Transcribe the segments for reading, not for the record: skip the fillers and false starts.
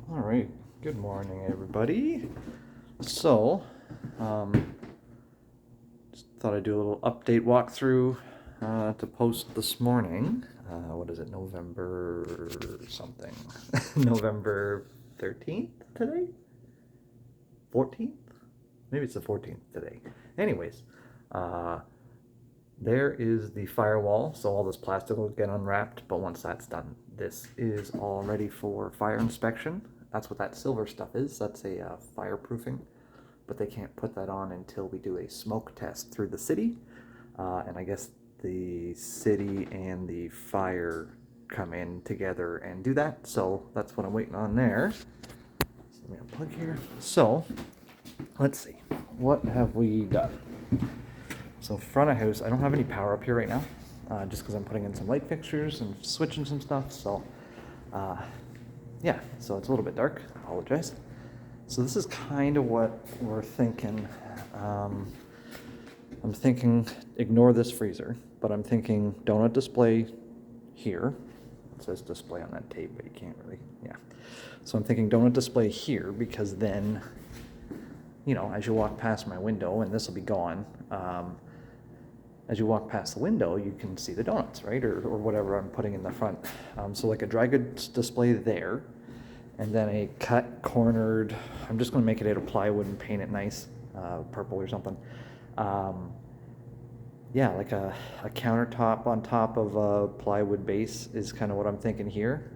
All right. Good morning, everybody. So, just thought I'd do a little update walkthrough to post this morning. What is it? November something. November 13th today? 14th? Maybe it's the 14th today. Anyways, uh, there is the firewall, so all this plastic will get unwrapped, but once that's done, this is all ready for fire inspection. That's what that silver stuff is. That's a fireproofing, but they can't put that on until we do a smoke test through the city. And I guess the city and the fire come in together and do that. So that's what I'm waiting on there. So let me unplug here. So let's see. What have we done? So front of house, I don't have any power up here right now, just because I'm putting in some light fixtures and switching some stuff. So, yeah, so it's a little bit dark. I apologize. So this is kind of what we're thinking. I'm thinking ignore this freezer, but I'm thinking donut display here. It says display on that tape, but you can't really, yeah. So I'm thinking donut display here because then, as you walk past my window, and this will be gone, as you walk past the window, you can see the donuts, right? Or whatever I'm putting in the front. So like a dry goods display there, and then a cut cornered, I'm just gonna make it out of plywood and paint it nice, purple or something. Yeah, like a countertop on top of a plywood base is kind of what I'm thinking here.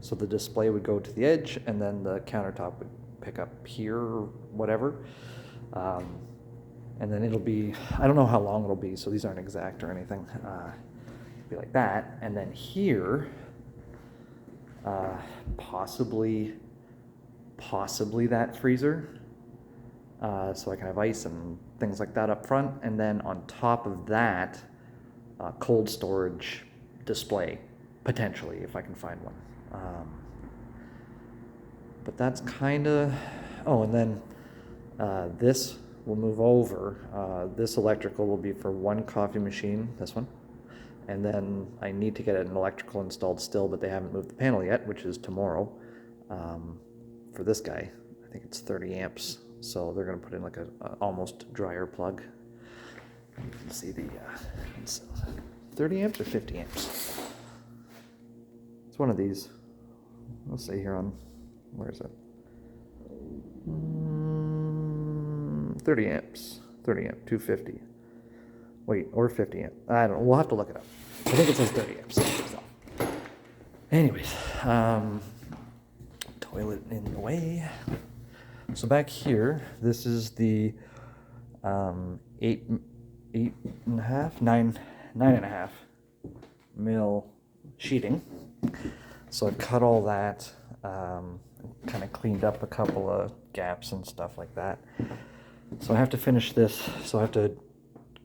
So the display would go to the edge, and then the countertop would pick up here or whatever. Um, and then it'll be, I don't know how long it'll be, so these aren't exact or anything. Be like that. And then here, possibly that freezer. So I can have ice and things like that up front. And then on top of that, cold storage display, potentially, if I can find one. But that's kind of, oh, and then this will move over. This electrical will be for one coffee machine, this one. And then I need to get an electrical installed still, but they haven't moved the panel yet, which is tomorrow. For this guy, I think it's 30 amps. So they're going to put in like a almost dryer plug. You can see it's 30 amps or 50 amps. It's one of these. Let's see here on, where is it? 30 amps. 30 amp, 250. Wait, or 50 amp. I don't know. We'll have to look it up. I think it says 30 amps. So. Anyways, toilet in the way. So back here, this is the 9.5 mil sheeting. So I cut all that, kind of cleaned up a couple of gaps and stuff like that. So I have to finish this. So I have to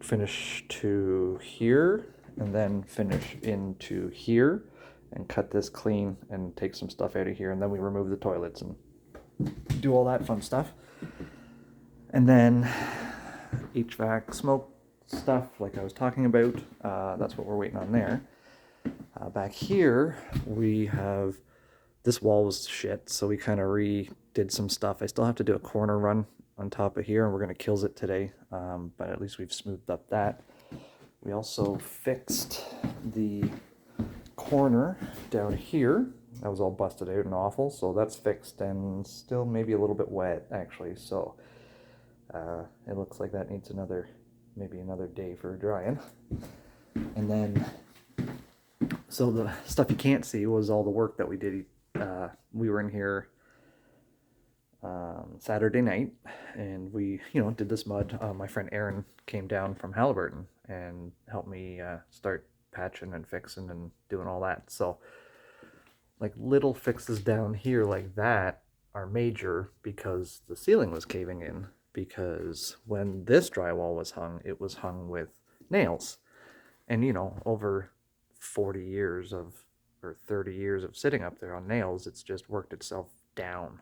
finish to here and then finish into here and cut this clean and take some stuff out of here, and then we remove the toilets and do all that fun stuff. And then HVAC smoke stuff like I was talking about, that's what we're waiting on there. Back here we have, this wall was shit, so we kind of redid some stuff. I still have to do a corner run on top of here, and we're going to kills it today, but at least we've smoothed up that. We also fixed the corner down here. That was all busted out and awful, so that's fixed and still maybe a little bit wet actually, so it looks like that needs maybe another day for drying. And then, so the stuff you can't see was all the work that we did. We were in here Saturday night, and we, did this mud. My friend Aaron came down from Halliburton and helped me start patching and fixing and doing all that. So, like, little fixes down here like that are major because the ceiling was caving in. Because when this drywall was hung, it was hung with nails, and over 40 years or 30 years of sitting up there on nails, it's just worked itself down.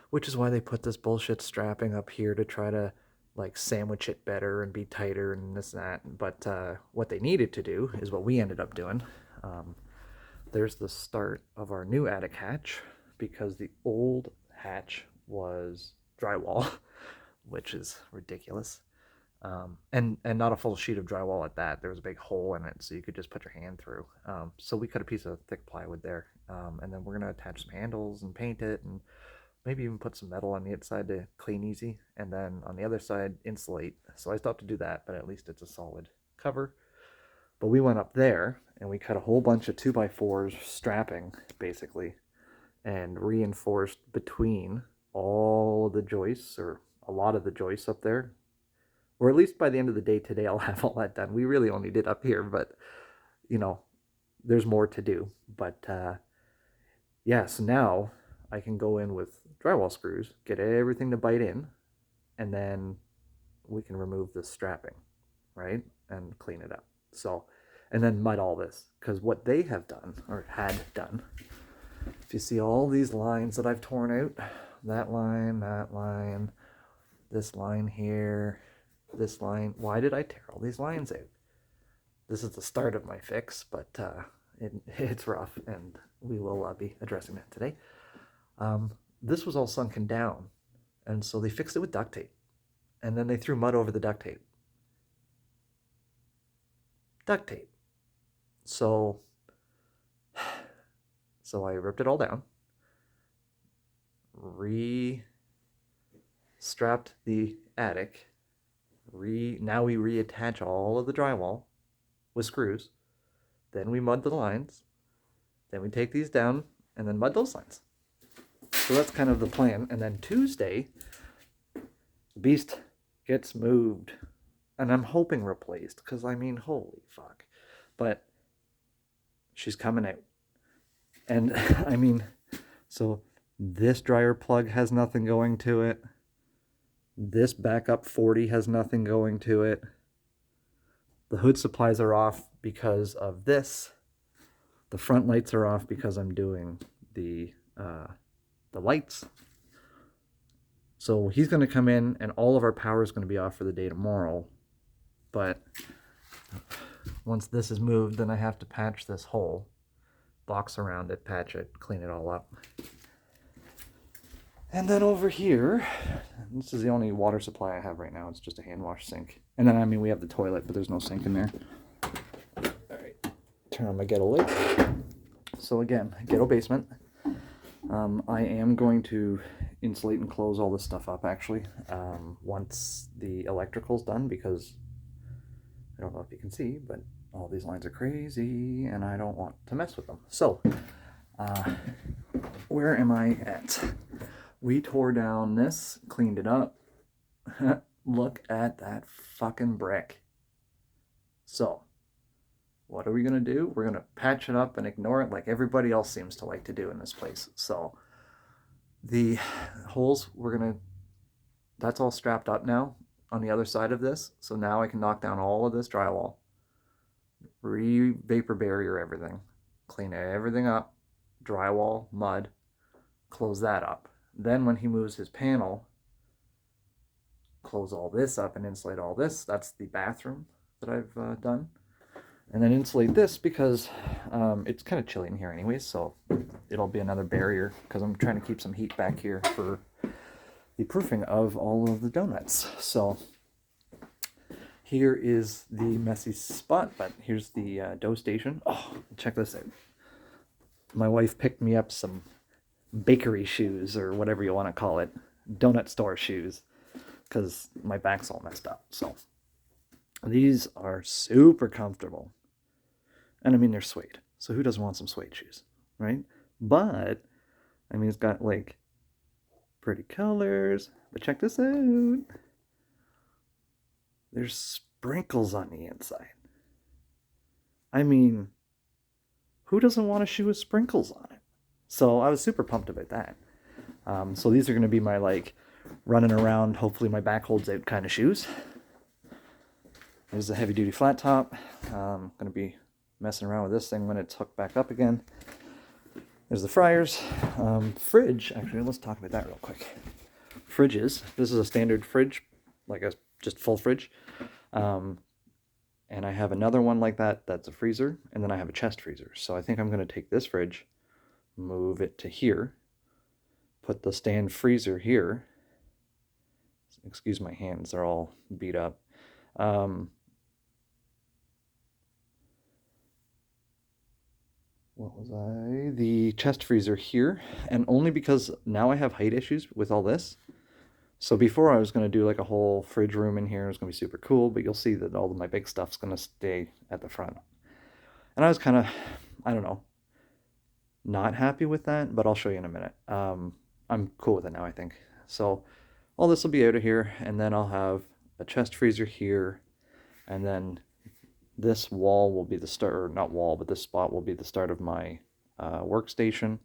Which is why they put this bullshit strapping up here to try to like sandwich it better and be tighter and this and that. But what they needed to do is what we ended up doing. There's the start of our new attic hatch, because the old hatch was drywall, which is ridiculous. And not a full sheet of drywall at that. There was a big hole in it, so you could just put your hand through. So we cut a piece of thick plywood there, and then we're gonna attach some handles and paint it, and maybe even put some metal on the outside to clean easy, and then on the other side insulate. So I still have to do that, but at least it's a solid cover. But we went up there and we cut a whole bunch of 2x4s strapping basically, and reinforced between all of the joists, or a lot of the joists up there. Or at least by the end of the day today, I'll have all that done. We really only did up here, but you know, there's more to do. But yeah, so now I can go in with drywall screws, get everything to bite in, and then we can remove the strapping, right? And clean it up. So, and then mud all this, because what they have done, or had done, if you see all these lines that I've torn out, that line, this line here, this line, why did I tear all these lines out? This is the start of my fix, but it's rough, and we will be addressing that today. This was all sunken down, and so they fixed it with duct tape, and then they threw mud over the duct tape. Duct tape. So I ripped it all down, strapped the attic, now we reattach all of the drywall with screws, then we mud the lines, then we take these down and then mud those lines. So that's kind of the plan. And then Tuesday, the beast gets moved, and I'm hoping replaced, because I mean, holy fuck. But she's coming out. And I mean, so this dryer plug has nothing going to it. This backup 40 has nothing going to it. The hood supplies are off because of this. The front lights are off because I'm doing the lights. So he's going to come in, and all of our power is going to be off for the day tomorrow. But once this is moved, then I have to patch this hole, box around it, patch it, clean it all up. And then over here, this is the only water supply I have right now. It's just a hand wash sink. And then, I mean, we have the toilet, but there's no sink in there. All right, turn on my ghetto light. So again, ghetto basement. I am going to insulate and close all this stuff up, actually, once the electrical's done, because I don't know if you can see, but all these lines are crazy, and I don't want to mess with them. So, where am I at? We tore down this, cleaned it up. Look at that fucking brick. So, what are we going to do? We're going to patch it up and ignore it like everybody else seems to like to do in this place. So, the holes, that's all strapped up now on the other side of this. So now I can knock down all of this drywall, vapor barrier everything, clean everything up, drywall, mud, close that up. Then when he moves his panel, close all this up and insulate all this. That's the bathroom that I've done. And then insulate this because it's kind of chilly in here anyways, so it'll be another barrier, because I'm trying to keep some heat back here for the proofing of all of the donuts. So here is the messy spot, but here's the dough station. Oh, check this out. My wife picked me up some bakery shoes, or whatever you want to call it, donut store shoes, because my back's all messed up. So these are super comfortable. And I mean, they're suede. So who doesn't want some suede shoes, right? But, I mean, it's got like pretty colors. But check this out. There's sprinkles on the inside. I mean, who doesn't want a shoe with sprinkles on it? So I was super pumped about that. So these are going to be my, like, running around, hopefully my back holds out kind of shoes. There's a heavy duty flat top. I'm going to be messing around with this thing when it's hooked back up again. There's the fryers. Fridge, actually, let's talk about that real quick. Fridges. This is a standard fridge, like a just full fridge. And I have another one like that that's a freezer, and then I have a chest freezer. So I think I'm going to take this fridge, move it to here, put the stand freezer here. Excuse my hands, they're all beat up. What was I? The chest freezer here, and only because now I have height issues with all this. So before I was going to do like a whole fridge room in here. It was going to be super cool, but you'll see that all of my big stuff's going to stay at the front. And I was kind of, I don't know, not happy with that, but I'll show you in a minute. I'm cool with it now, I think. So all this will be out of here, and then I'll have a chest freezer here, and then this wall will be the start, or not wall, but this spot will be the start of my workstation.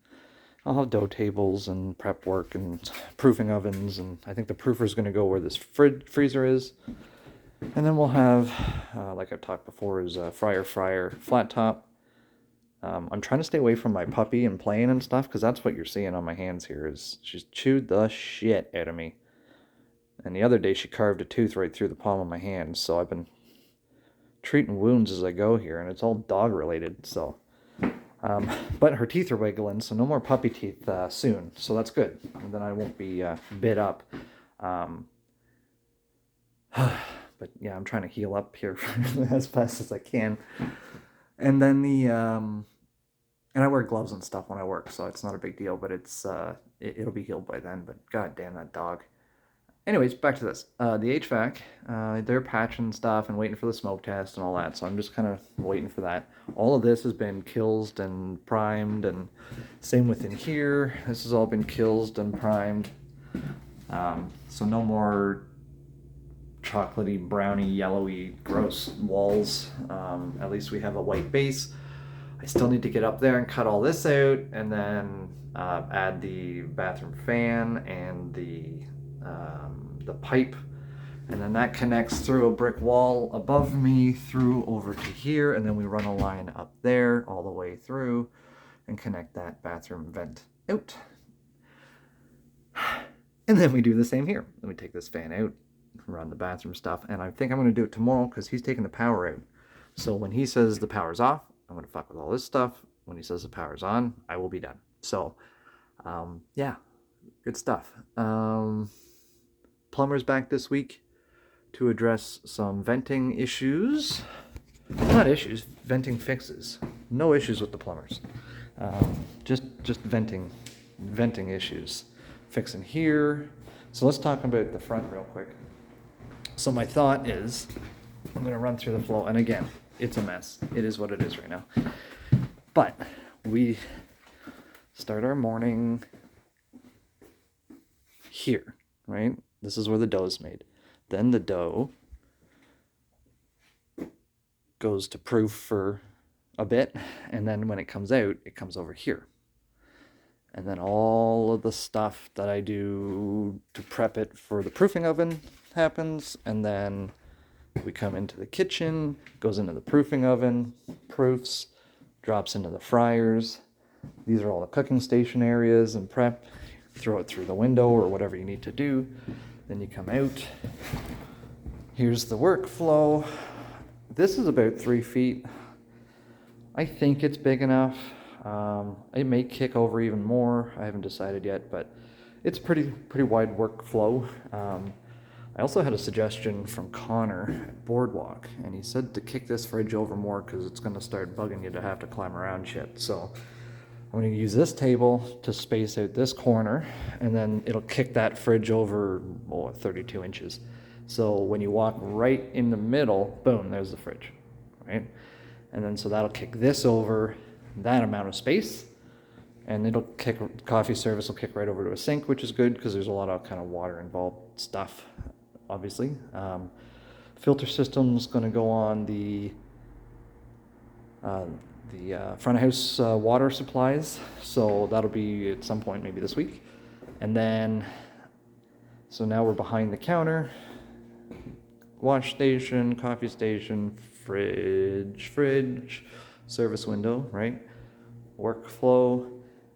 I'll have dough tables and prep work and proofing ovens, and I think the proofer is going to go where this freezer is. And then we'll have, like I've talked before, is a fryer flat top. I'm trying to stay away from my puppy and playing and stuff, because that's what you're seeing on my hands here, is she's chewed the shit out of me. And the other day she carved a tooth right through the palm of my hand, so I've been treating wounds as I go here, and it's all dog related, so. But her teeth are wiggling, so no more puppy teeth soon, so that's good. And then I won't be bit up. But yeah, I'm trying to heal up here as fast as I can. And then and I wear gloves and stuff when I work, so it's not a big deal, but it'll be healed by then. But god damn that dog. Anyways, back to this. The HVAC, they're patching stuff and waiting for the smoke test and all that, so I'm just kind of waiting for that. All of this has been kilsed and primed, and same within here. This has all been kilsed and primed. So no more chocolatey, browny, yellowy, gross walls. At least we have a white base. I still need to get up there and cut all this out, and then add the bathroom fan and the pipe, and then that connects through a brick wall above me through over to here, and then we run a line up there all the way through and connect that bathroom vent out. And then we do the same here. Then we take this fan out, run the bathroom stuff, and I think I'm going to do it tomorrow because he's taking the power out. So when he says the power's off, I'm going to fuck with all this stuff. When he says the power's on, I will be done. So yeah, good stuff. Plumber's back this week to address some venting issues. Not issues, venting fixes. No issues with the plumbers. Just venting issues. Fixing here. So let's talk about the front real quick. So my thought is, I'm going to run through the flow, and again, it's a mess. It is what it is right now. But we start our morning here, right? This is where the dough is made. Then the dough goes to proof for a bit, and then when it comes out, it comes over here. And then all of the stuff that I do to prep it for the proofing oven happens, and then we come into the kitchen, goes into the proofing oven, proofs, drops into the fryers. These are all the cooking station areas and prep. Throw it through the window or whatever you need to do. Then you come out. Here's the workflow. This is about 3 feet. I think it's big enough. It may kick over even more. I haven't decided yet, but it's pretty wide workflow. I also had a suggestion from Connor at Boardwalk, and he said to kick this fridge over more because it's going to start bugging you to have to climb around shit. So I'm going to use this table to space out this corner, and then it'll kick that fridge over 32 inches. So when you walk right in the middle, boom, there's the fridge, right? And then so that'll kick this over that amount of space, and it'll kick, coffee service will kick right over to a sink, which is good because there's a lot of kind of water involved stuff, obviously. Filter system's going to go on the front of house water supplies, so that'll be at some point maybe this week. And then so now we're behind the counter, wash station, coffee station, fridge, service window, right? Workflow.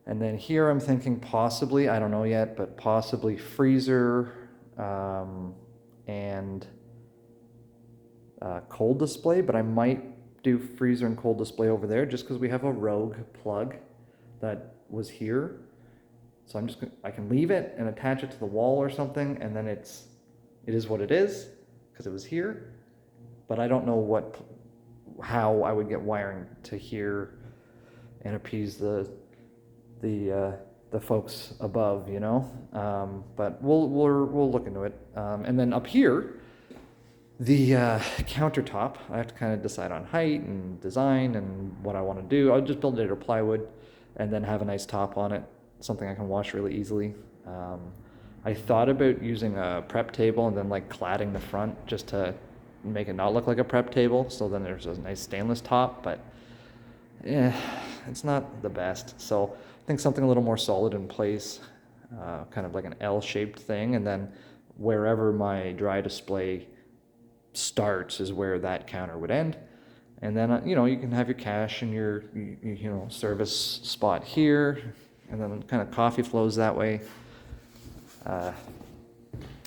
And then here I'm thinking possibly, I don't know yet, but possibly freezer and cold display, but I might do freezer and cold display over there just because we have a rogue plug that was here So I can leave it and attach it to the wall or something, and then it is what it is, because it was here. But I don't know how I would get wiring to here and appease the folks above, you know. But we'll look into it. And then up here, the countertop, I have to kind of decide on height and design and what I want to do. I'll just build it out of plywood and then have a nice top on it, something I can wash really easily. I thought about using a prep table and then like cladding the front just to make it not look like a prep table. So then there's a nice stainless top, but yeah, it's not the best. So I think something a little more solid in place, kind of like an L-shaped thing, and then wherever my dry display starts is where that counter would end. And then, you know, you can have your cash and your, you know, service spot here, and then kind of coffee flows that way.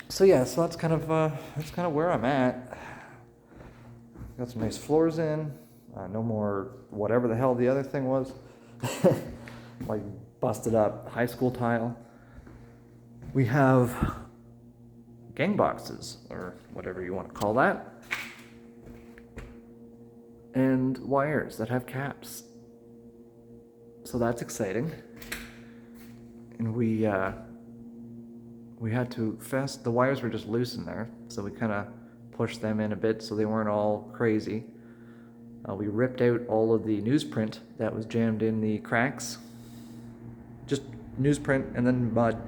So yeah, so that's kind of where I'm at. Got some nice floors in. No more whatever the hell the other thing was. Like busted up high school tile. We have gang boxes, or whatever you want to call that, and wires that have caps. So that's exciting. And we had to the wires were just loose in there, so we kind of pushed them in a bit so they weren't all crazy. We ripped out all of the newsprint that was jammed in the cracks. Just newsprint and then mud.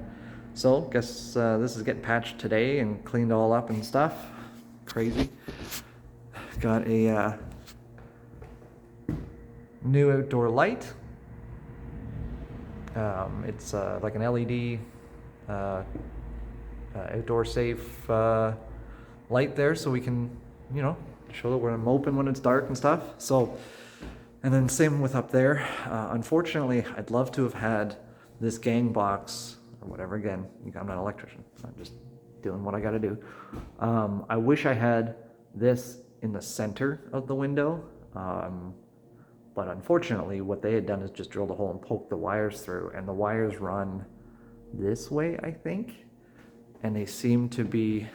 So guess this is getting patched today and cleaned all up and stuff. Crazy. Got a new outdoor light. It's like an LED outdoor safe light there, so we can, you know, show that we're open when it's dark and stuff. So, and then same with up there. Unfortunately, I'd love to have had this gang box or whatever. Again, I'm not an electrician. I'm just doing what I got to do. I wish I had this in the center of the window. But unfortunately, what they had done is just drilled a hole and poked the wires through, and the wires run this way, I think, and they seem to be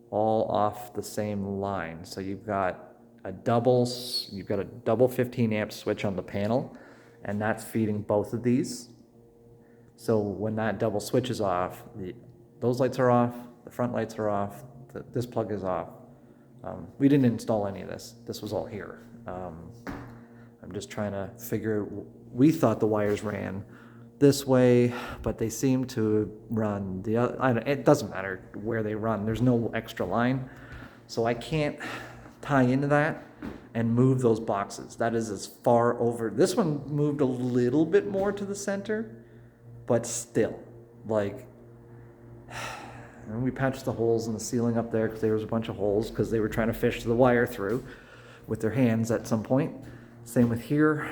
all off the same line. So you've got a double 15 amp switch on the panel, and that's feeding both of these. So when that double switch is off, those lights are off, the front lights are off, this plug is off. We didn't install any of this. This was all here. I'm just trying to figure, we thought the wires ran this way, but they seem to run the other. It doesn't matter where they run. There's no extra line. So I can't tie into that and move those boxes. That is as far over. This one moved a little bit more to the center, but still, like, and we patched the holes in the ceiling up there because there was a bunch of holes because they were trying to fish the wire through with their hands at some point. Same with here.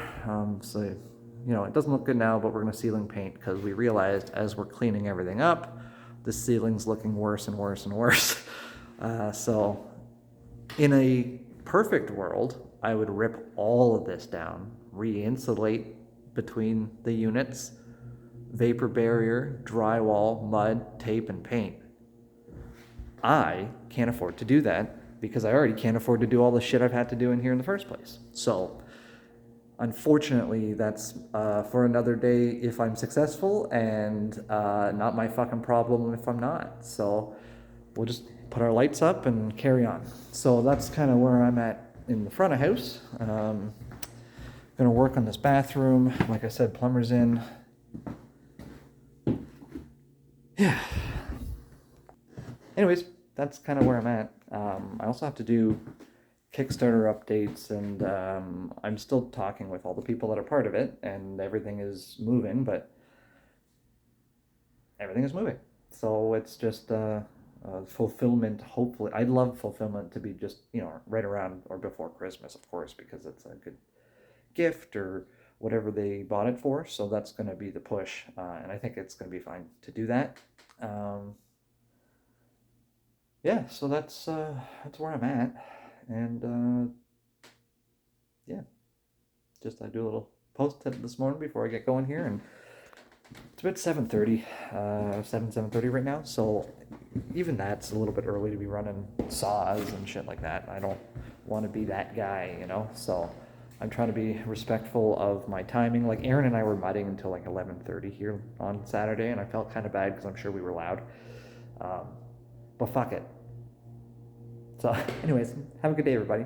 So, you know, it doesn't look good now, but we're going to ceiling paint because we realized as we're cleaning everything up, the ceiling's looking worse and worse and worse. So in a perfect world, I would rip all of this down, re-insulate between the units, vapor barrier, drywall, mud, tape, and paint. I can't afford to do that because I already can't afford to do all the shit I've had to do in here in the first place. So unfortunately, that's for another day if I'm successful, and not my fucking problem if I'm not. So we'll just put our lights up and carry on. So that's kind of where I'm at in the front of house. Gonna work on this bathroom. Like I said, plumber's in. Yeah. Anyways, that's kind of where I'm at. I also have to do Kickstarter updates, and I'm still talking with all the people that are part of it, and everything is moving, but everything is moving. So it's just fulfillment. Hopefully, I'd love fulfillment to be just, you know, right around or before Christmas, of course, because it's a good gift or whatever they bought it for. So that's going to be the push, and I think it's going to be fine to do that. Yeah, so that's where I'm at. And yeah, just I do a little post this morning before I get going here, and It's about 7:30, 7:30 right now. So even that's a little bit early to be running saws and shit like that. I don't want to be that guy, you know. So I'm trying to be respectful of my timing. Like Aaron and I were mudding until like 11:30 here on Saturday, and I felt kind of bad because I'm sure we were loud. But fuck it. So, anyways, have a good day, everybody.